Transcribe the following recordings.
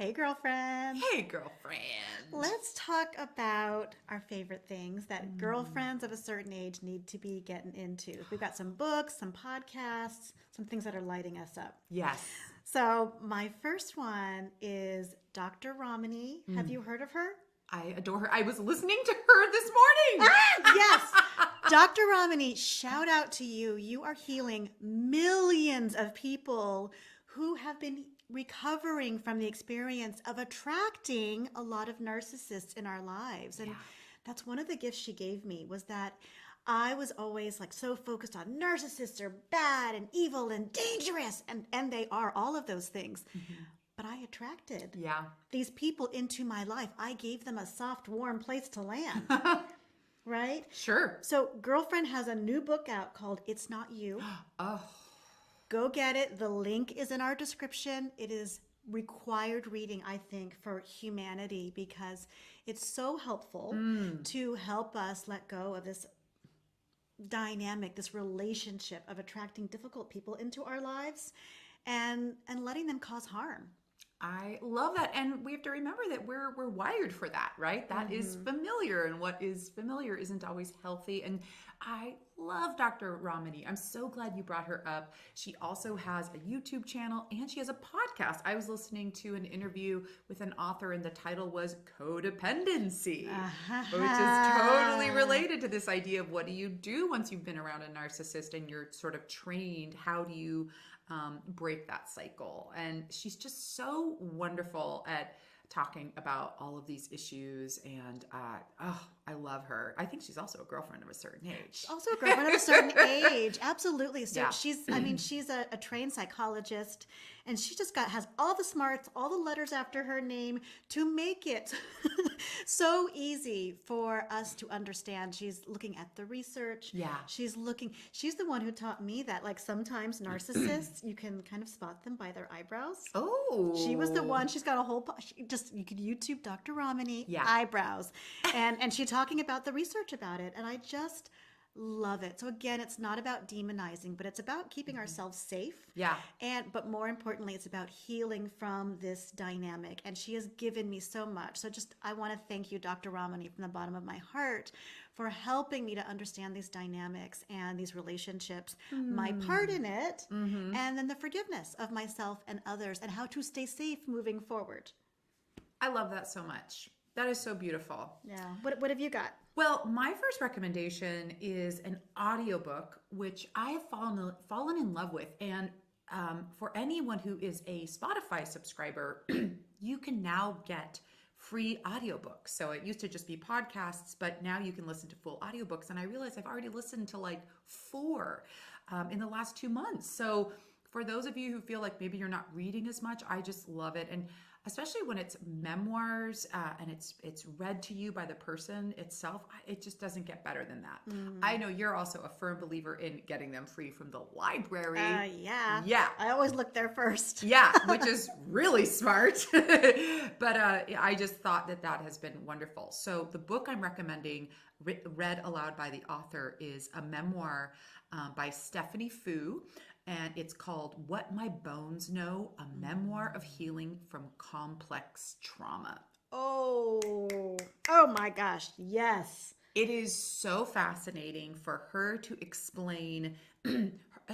Hey, girlfriend. Hey, girlfriend. Let's talk about our favorite things that Mm, girlfriends of a certain age need to be getting into. We've got some books, some podcasts, some things that are lighting us up. yes. So, my first one is Dr. Ramani. Have Mm, you heard of her? I adore her. I was listening to her this morning. Yes. Dr. Ramani, shout out to you. You are healing millions of people who have been recovering from the experience of attracting a lot of narcissists in our lives. And Yeah. that's one of the gifts she gave me was that I was always like so focused on narcissists are bad and evil and dangerous and they are all of those things. Mhm. But I attracted Yeah. these people into my life. I gave them a soft, warm place to land, right? Sure. So, Girlfriend has a new book out called It's Not You. Oh, Go get it. The link is in our description. It is required reading, I think, for humanity because it's so helpful mm. to help us let go of this dynamic, this relationship of attracting difficult people into our lives and letting them cause harm. I love that. And we have to remember that we're wired for that, right? That is Mm-hmm. familiar, and what is familiar isn't always healthy. And I love Dr. Ramani. I'm so glad you brought her up. She also has a YouTube channel and she has a podcast. I was listening to an interview with an author, and the title was Codependency, which is totally Ah. related to this idea of what do you do once you've been around a narcissist and you're sort of trained? How do you break that cycle? And she's just so wonderful at talking about all of these issues. And oh, I love her. I think she's also a girlfriend of a certain She's age. also a girlfriend of a certain age. Absolutely. So Yeah. she's a trained psychologist and she just has all the smarts, all the letters after her name to make it so easy for us to understand. She's looking at the research. Yeah. She's the one who taught me that like sometimes narcissists, you can kind of spot them by their eyebrows. She was the Oh, one. She's got a whole. You could YouTube Dr. Ramani yeah. eyebrows, and she talking about the research about it, and I just love it. So again, it's not about demonizing, but it's about keeping Mhm. ourselves safe, Yeah. but more importantly, it's about healing from this dynamic. And she has given me so much. So just I want to thank you, Dr. Ramani, from the bottom of my heart, for helping me to understand these dynamics and these relationships, my part Mm. in it, Hmm. and then the forgiveness of myself and others, and how to stay safe moving forward. I love that so much. That is so beautiful. Yeah. What have you got? Well, my first recommendation is an audiobook, which I have fallen in love with. And for anyone who is a Spotify subscriber, you can now get free audiobooks. So it used to just be podcasts, but now you can listen to full audiobooks. And I realize I've already listened to like four in the last 2 months. So for those of you who feel like maybe you're not reading as much, I just love it. And especially when it's memoirs and it's read to you by the person itself, it just doesn't get better than that. I know you're also a firm believer in getting them free from the library. Yeah. Yeah. I always look there first. Yeah, which is really smart. But I just thought that that has been wonderful. So the book I'm recommending, read aloud by the author, is a memoir by Stephanie Foo, and it's called What My Bones Know, a memoir of healing from complex trauma. Oh, oh my gosh, yes. It is so fascinating for her to explain.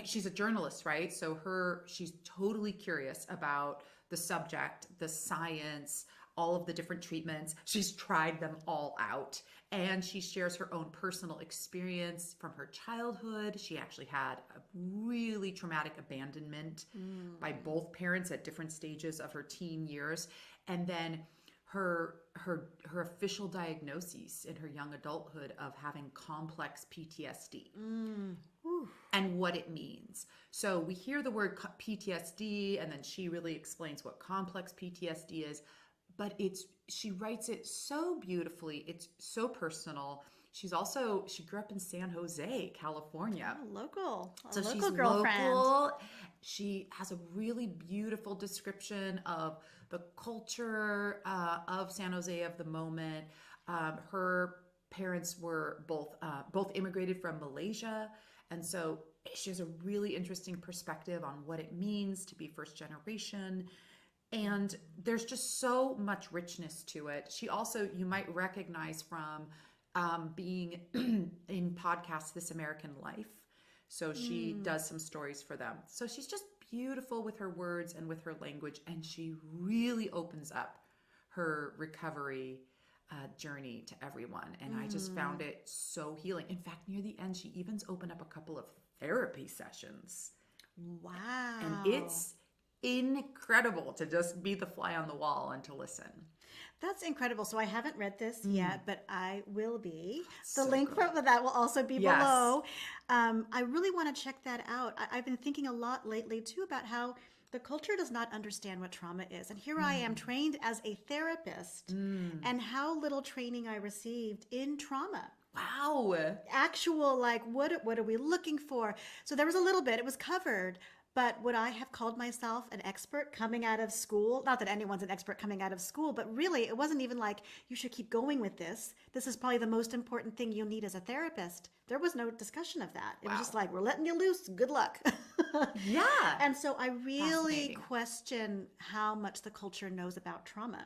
She's a journalist, right? So she's totally curious about the subject, the science, all of the different treatments. She's tried them all out, and she shares her own personal experience from her childhood. She actually had a really traumatic abandonment by both parents at different stages of her teen years, and then her official diagnoses in her young adulthood of having complex PTSD Whew. and what it means. So we hear the word PTSD, and then she really explains what complex PTSD is, but she writes it so beautifully. It's so personal. She grew up in San Jose, California. Oh, local, a So she's local girlfriend. local. She has a really beautiful description of the culture of San Jose of the moment. Her parents were both immigrated from Malaysia, and so she has a really interesting perspective on what it means to be first generation. And there's just so much richness to it. She also, you might recognize from being in podcasts, This American Life. So she does some stories for them. So she's just beautiful with her words and with her language. And she really opens up her recovery journey to everyone. And I just found it so healing. In fact, near the end, she even opened up a couple of therapy sessions. Wow. And it's incredible to just be the fly on the wall and to listen. That's incredible. So I haven't read this yet, but I will be. The So link good. for that will also be Yes. below. I really want to check that out. I've been thinking a lot lately too about how the culture does not understand what trauma is. And here I am trained as a therapist and how little training I received in trauma. Wow. Actual, like, what are we looking for? So there was a little bit, it was covered. But would I have called myself an expert coming out of school? Not that anyone's an expert coming out of school, but really it wasn't even like, you should keep going with this. This is probably the most important thing you'll need as a therapist. There was no discussion of that. It was just like, we're letting you loose. Good luck. Yeah. And so I really Fascinating. question how much the culture knows about trauma.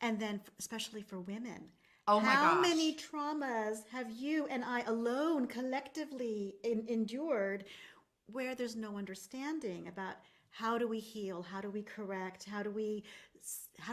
And then especially for women. Oh my How gosh. many traumas have you and I alone collectively endured where there's no understanding about how do we heal, how do we correct, how do we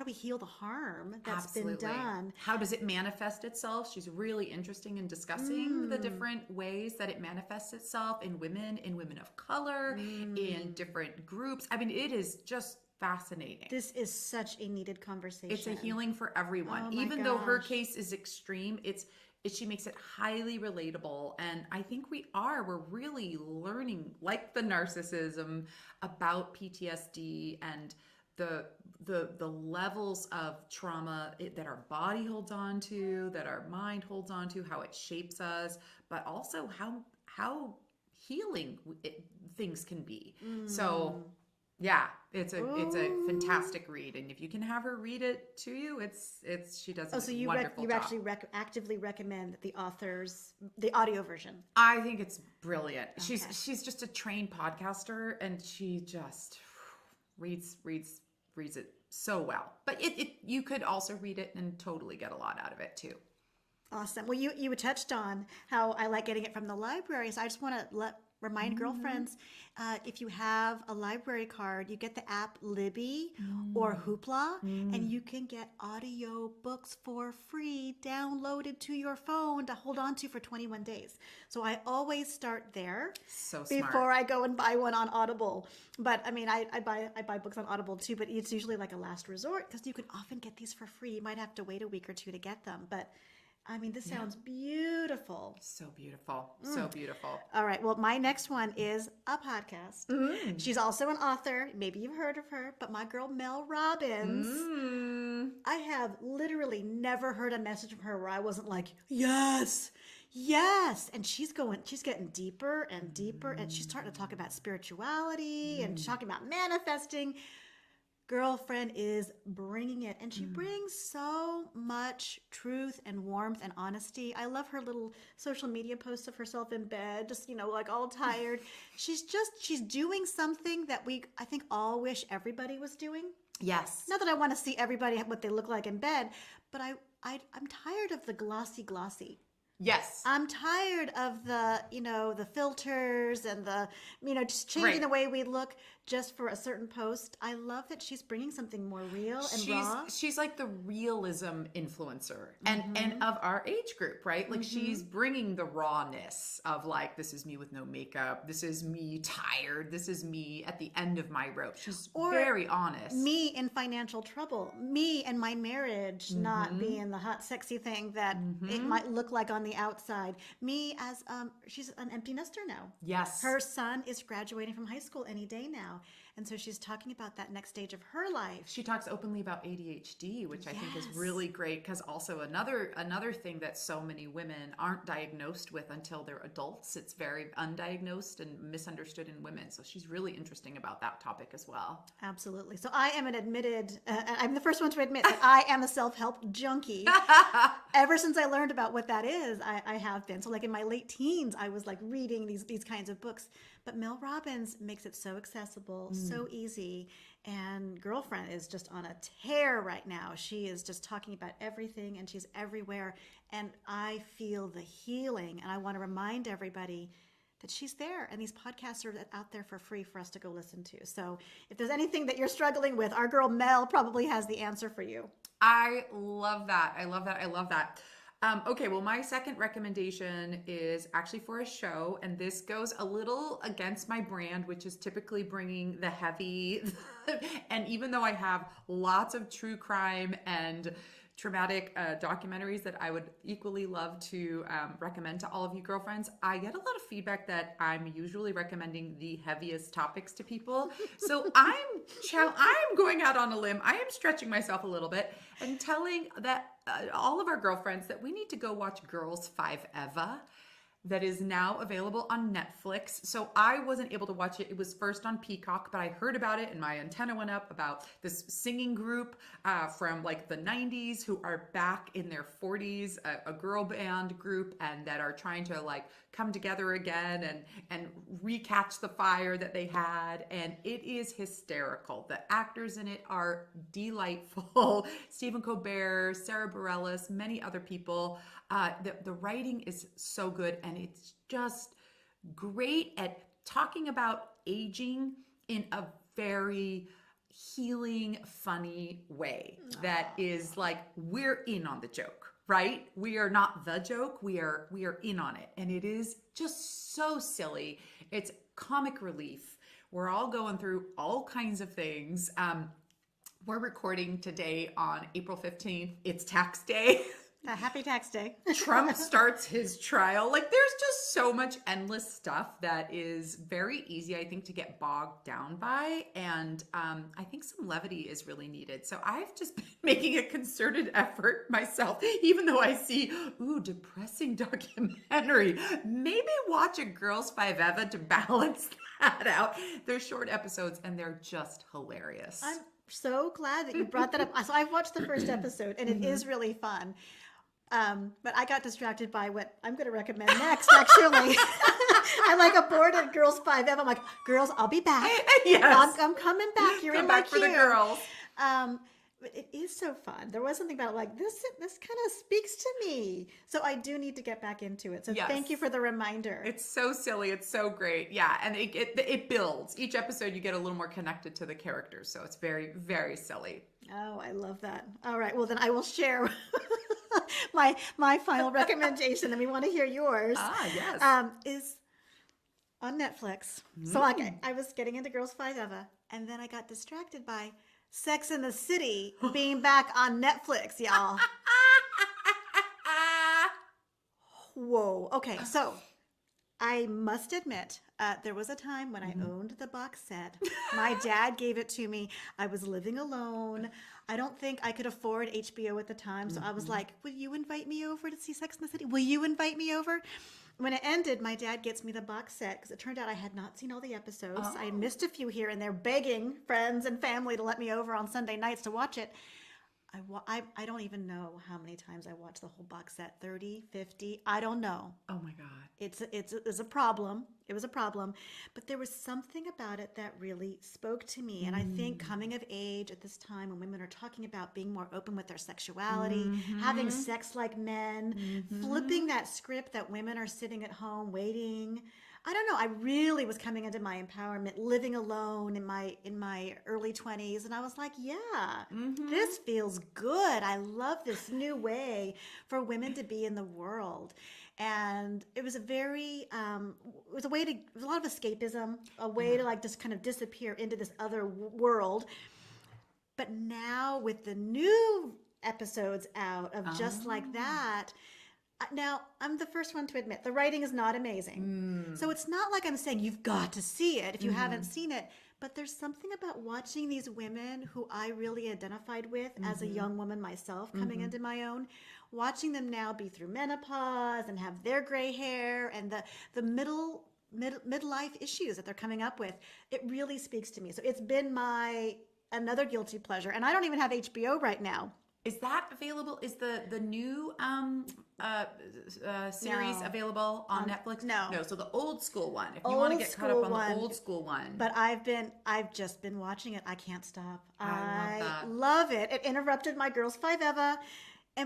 heal the harm that's Absolutely. been done? How does it manifest itself? She's really interesting in discussing the different ways that it manifests itself in women of color, in different groups. I mean, it is just fascinating. This is such a needed conversation. It's a healing for everyone. Oh my Even though her gosh. case is extreme, she makes it highly relatable. And I think we're really learning, like the narcissism, about PTSD and the levels of trauma that our body holds on to, that our mind holds on to, how it shapes us, but also how healing things can be. So yeah, it's a fantastic read, and if you can have her read it to you, she does a so you wonderful job. actually actively recommend the audio version. I think it's brilliant. She's just a trained podcaster, and she just reads it so well. But you could also read it and totally get a lot out of it too. Awesome. Well, you touched on how I like getting it from the library, so I just want to remind girlfriends, if you have a library card, you get the app Libby or Hoopla, and you can get audio books for free downloaded to your phone to hold on to for 21 days. So I always start there So smart. before I go and buy one on Audible. But I mean, I buy books on Audible too, but it's usually like a last resort because you can often get these for free. You might have to wait a week or two to get them, but I mean, this sounds beautiful. So beautiful. So beautiful. All right. Well, my next one is a podcast. She's also an author. Maybe you've heard of her, but my girl Mel Robbins. I have literally never heard a message from her where I wasn't like, yes, yes. And she's getting deeper and deeper. And she's starting to talk about spirituality and talking about manifesting. Girlfriend is bringing it, and she brings so much truth and warmth and honesty. I love her little social media posts of herself in bed, just, like all tired. She's doing something that I think all wish everybody was doing. Yes. Not that I want to see everybody what they look like in bed, but I'm tired of the glossy. Yes. I'm tired of the filters and just changing Right. the way we look just for a certain post. I love that she's bringing something more real and raw. She's like the realism influencer and of our age group, right? Like she's bringing the rawness of like, this is me with no makeup. This is me tired. This is me at the end of my rope. She's very honest. Me in financial trouble. Me and my marriage not being the hot, sexy thing that it might look like on the outside. Me as she's an empty nester now. Yes. Her son is graduating from high school any day now. And so she's talking about that next stage of her life. She talks openly about ADHD, which I think is Yes. really great because also another thing that so many women aren't diagnosed with until they're adults. It's very undiagnosed and misunderstood in women. So she's really interesting about that topic as well. Absolutely. So I am I'm the first one to admit that I am a self-help junkie. Ever since I learned about what that is, I have been. So like in my late teens, I was like reading these kinds of books. But Mel Robbins makes it so accessible, so easy. And girlfriend is just on a tear right now. She is just talking about everything and she's everywhere. And I feel the healing. And I want to remind everybody that she's there. And these podcasts are out there for free for us to go listen to. So if there's anything that you're struggling with, our girl Mel probably has the answer for you. I love that. I love that. I love that. Okay, well, my second recommendation is actually for a show, and this goes a little against my brand, which is typically bringing the heavy. And even though I have lots of true crime and traumatic documentaries that I would equally love to recommend to all of you girlfriends, I get a lot of feedback that I'm usually recommending the heaviest topics to people. So I'm going out on a limb. I am stretching myself a little bit and telling that all of our girlfriends that we need to go watch Girls 5 Eva. That is now available on Netflix. So I wasn't able to watch it. It was first on Peacock, but I heard about it and my antenna went up about this singing group from like the 90s who are back in their 40s, a girl band group, and that are trying to like come together again and recatch the fire that they had. And it is hysterical. The actors in it are delightful. Stephen Colbert, Sarah Bareilles, many other people. The writing is so good, and it's just great at talking about aging in a very healing, funny way. That is like, we're in on the joke, right? We are not the joke. We are in on it. And it is just so silly. It's comic relief. We're all going through all kinds of things. We're recording today on April 15th. It's tax day. Happy tax day. Trump starts his trial. Like, there's just so much endless stuff that is very easy, I think, to get bogged down by. And I think some levity is really needed. So I've just been making a concerted effort myself, even though I see, depressing documentary. Maybe watch a Girls 5 Eva to balance that out. They're short episodes and they're just hilarious. I'm so glad that you brought that up. So I've watched the first episode and it is really fun. But I got distracted by what I'm going to recommend next, actually. I like aborted Girls 5 Eva. I'm like, girls, I'll be back. Yes. I'm coming back. You're Come in my back for queue. the girls. But it is so fun. There was something about it, like, this kind of speaks to me. So I do need to get back into it. So Thank you for the reminder. It's so silly. It's so great. Yeah. And it builds. Each episode you get a little more connected to the characters. So it's very, very silly. Oh, I love that. All right. Well, then I will share my final recommendation, and we want to hear yours. Yes. Is on Netflix. So I was getting into Girls 5 Eva, and then I got distracted by Sex and the City being back on Netflix, y'all. Whoa. Okay, so I must admit, there was a time when I owned the box set. My dad gave it to me. I was living alone. I don't think I could afford HBO at the time. So I was like, will you invite me over to see Sex and the City? Will you invite me over? When it ended, my dad gets me the box set because it turned out I had not seen all the episodes. I had missed a few here and there, begging friends and family to let me over on Sunday nights to watch it. I don't even know how many times I watched the whole box set, 30, 50, I don't know. Oh my God. It's a problem. It was a problem, but there was something about it that really spoke to me. And I think coming of age at this time when women are talking about being more open with their sexuality, having sex like men, flipping that script that women are sitting at home waiting. I don't know. I really was coming into my empowerment, living alone in my early 20s. And I was like, this feels good. I love this new way for women to be in the world. And it was a very, it was a lot of escapism, a way to like just kind of disappear into this other world. But now with the new episodes out of Just Like That, now, I'm the first one to admit the writing is not amazing. So it's not like I'm saying you've got to see it if you haven't seen it. But there's something about watching these women who I really identified with as a young woman myself coming into my own, watching them now be through menopause and have their gray hair and the midlife issues that they're coming up with. It really speaks to me. So it's been another guilty pleasure. And I don't even have HBO right now. Is that available? Is the new series No. available on Netflix? No. No. So the old school one. If you want to get caught up on the old school one. But I've just been watching it. I can't stop. I love that. love it. It interrupted my girls 5 Eva.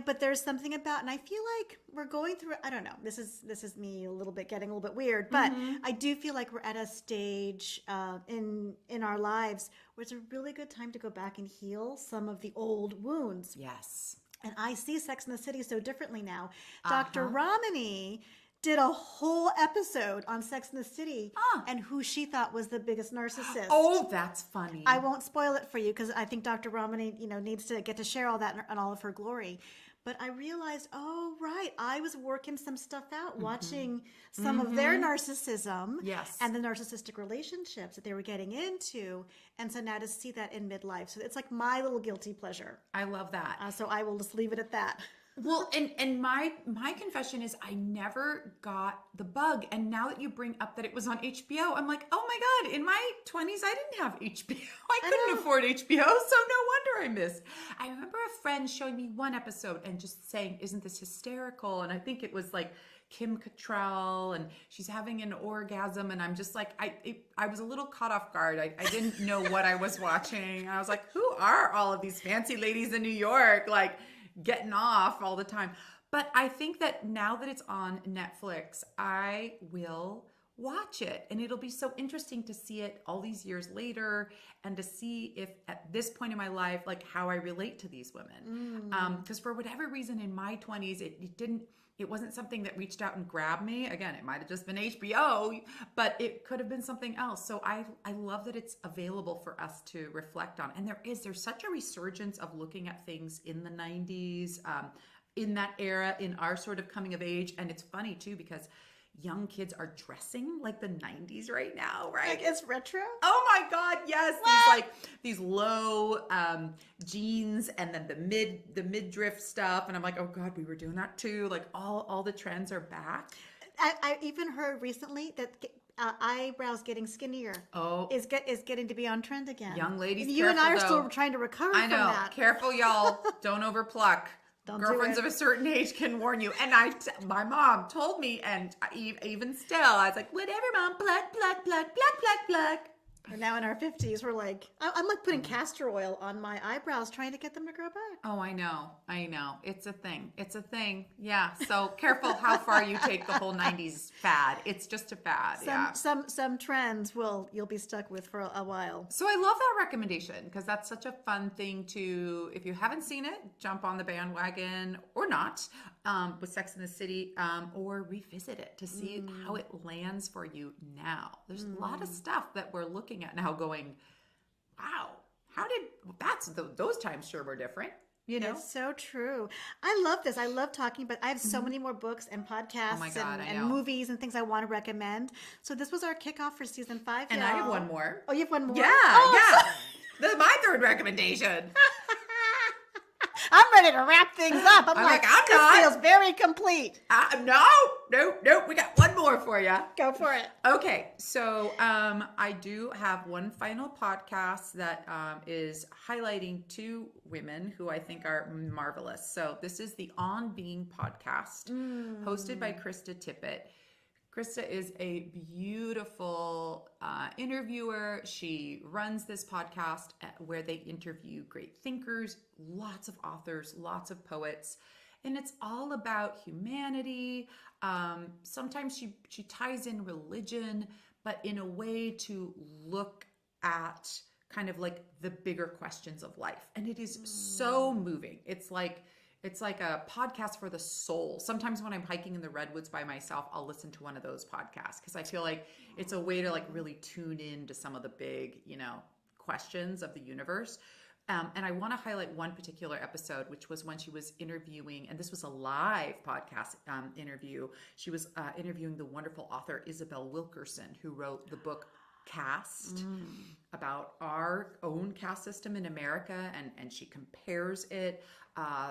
But there's something about, and I feel like we're going through, I don't know, this is me a little bit getting a little bit weird, but I do feel like we're at a stage in our lives where it's a really good time to go back and heal some of the old wounds. Yes. And I see Sex and the City so differently now. Dr. Ramani did a whole episode on Sex and the City and who she thought was the biggest narcissist. Oh, that's funny. I won't spoil it for you because I think Dr. Ramani, needs to get to share all that in all of her glory. But I realized, oh, right, I was working some stuff out, watching some of their narcissism and the narcissistic relationships that they were getting into. And so now to see that in midlife. So it's like my little guilty pleasure. I love that. So I will just leave it at that. Well, and my confession is I never got the bug. And now that you bring up that it was on HBO, I'm like, oh my God, in my 20s, I didn't have HBO. I couldn't afford HBO, so no wonder I missed. I remember a friend showing me one episode and just saying, isn't this hysterical? And I think it was like Kim Cattrall and she's having an orgasm. And I'm just like, I was a little caught off guard. I didn't know what I was watching. I was like, who are all of these fancy ladies in New York? Like, getting off all the time. But I think that now that it's on Netflix, I will watch it. And it'll be so interesting to see it all these years later and to see if at this point in my life, like how I relate to these women. Because for whatever reason in my 20s, it wasn't something that reached out and grabbed me. Again, it might have just been HBO, but it could have been something else. So I love that it's available for us to reflect on. And there's such a resurgence of looking at things in the 90s, in that era, in our sort of coming of age. And it's funny too, because young kids are dressing like the 90s right now, right? Like it's retro? Oh my God, yes. These low jeans and then the midriff stuff. And I'm like, oh God, we were doing that too. Like all the trends are back. I even heard recently that eyebrows getting skinnier is getting to be on trend again. Young ladies, you and I are still trying to recover from that. Careful, y'all. Don't overpluck. Girlfriends of a certain age can warn you. And my mom told me, and even still, I was like, whatever, Mom, pluck, pluck, pluck, pluck, pluck, pluck. We're now in our 50s. We're like, I'm like putting castor oil on my eyebrows, trying to get them to grow back. Oh, I know. It's a thing. Yeah. So careful how far you take the whole 90s fad. It's just a fad. Some trends you'll be stuck with for a while. So I love that recommendation because that's such a fun thing to, if you haven't seen it, jump on the bandwagon or not with Sex and the City or revisit it to see how it lands for you now. There's a lot of stuff that we're looking at now going, wow, those times sure were different. It's so true. I love this. I love talking, but I have so many more books and podcasts and movies and things I want to recommend. So this was our kickoff for season 5. And I have one more. Oh, you have one more? Yeah, yeah. That's my third recommendation. I'm ready to wrap things up. I'm like, this feels very complete. No. We got one more for you. Go for it. Okay. So I do have one final podcast that is highlighting 2 women who I think are marvelous. So this is the On Being podcast hosted by Krista Tippett. Krista is a beautiful interviewer. She runs this podcast where they interview great thinkers, lots of authors, lots of poets, and it's all about humanity. Sometimes she ties in religion, but in a way to look at kind of like the bigger questions of life. And it is so moving. It's like a podcast for the soul. Sometimes when I'm hiking in the redwoods by myself, I'll listen to one of those podcasts because I feel like it's a way to like really tune in to some of the big, questions of the universe. And I want to highlight one particular episode, which was when she was interviewing, and this was a live podcast interview. She was interviewing the wonderful author Isabel Wilkerson, who wrote the book Caste, about our own caste system in America, and she compares it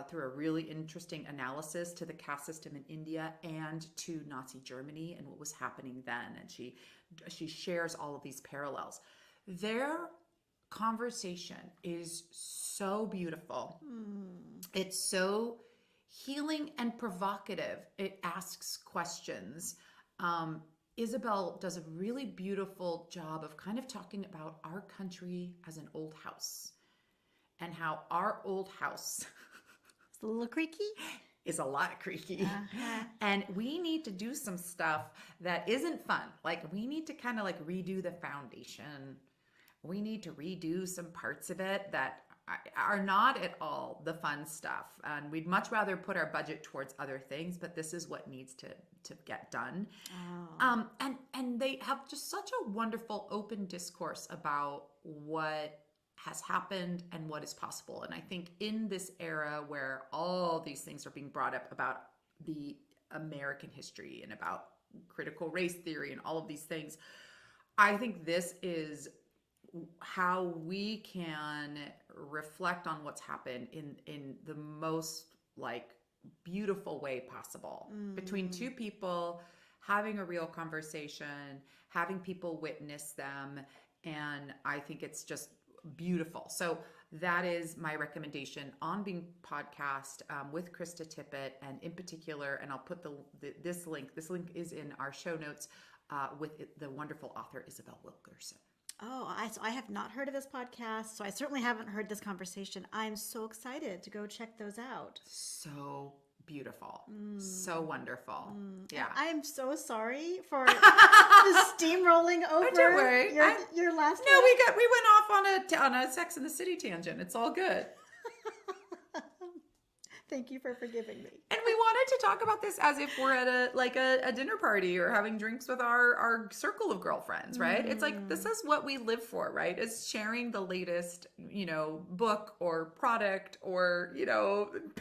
through a really interesting analysis to the caste system in India and to Nazi Germany and what was happening then. And she shares all of these parallels. Their conversation is so beautiful. It's so healing and provocative. It asks questions. Isabel does a really beautiful job of kind of talking about our country as an old house and how our old house It's a little creaky. is a lot creaky. And we need to do some stuff that isn't fun. Like we need to kind of like redo the foundation. We need to redo some parts of it that are not at all the fun stuff. And we'd much rather put our budget towards other things, but this is what needs to get done. And they have just such a wonderful open discourse about what has happened and what is possible. And I think in this era where all these things are being brought up about the American history and about critical race theory and all of these things, I think this is how we can reflect on what's happened in the most like beautiful way possible between two people having a real conversation, having people witness them. And I think it's just beautiful. So that is my recommendation on Being podcast with Krista Tippett, and in particular, and I'll put this link is in our show notes with the wonderful author Isabel Wilkerson. Oh, I have not heard of this podcast, so I certainly haven't heard this conversation. I'm so excited to go check those out. So beautiful. So wonderful. Yeah. I'm so sorry for the steamrolling over don't worry. your last No, one. we went off on a Sex in the City tangent. It's all good. Thank you for forgiving me. And we wanted to talk about this as if we're at a dinner party or having drinks with our circle of girlfriends, right? It's like, this is what we live for, right? Is sharing the latest, book or product or,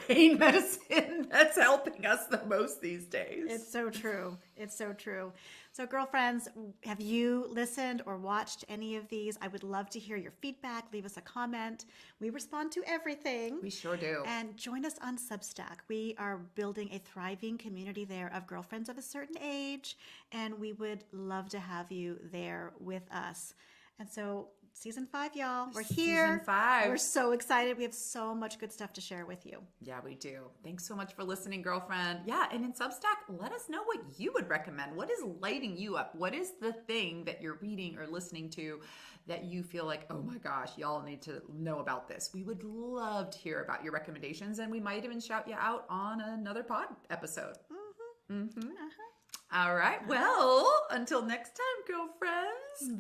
pain medicine that's helping us the most these days. It's so true. It's so true. So girlfriends, have you listened or watched any of these? I would love to hear your feedback. Leave us a comment. We respond to everything. We sure do. And join us on Substack. We are building a thriving community there of girlfriends of a certain age, and we would love to have you there with us. And so season 5, y'all, we're here. Season 5. We're so excited. We have so much good stuff to share with you. Yeah, we do. Thanks so much for listening, girlfriend. Yeah, and in Substack, let us know what you would recommend. What is lighting you up? What is the thing that you're reading or listening to that you feel like, oh my gosh, y'all need to know about this? We would love to hear about your recommendations, and we might even shout you out on another pod episode. All right. Well, until next time, girlfriends.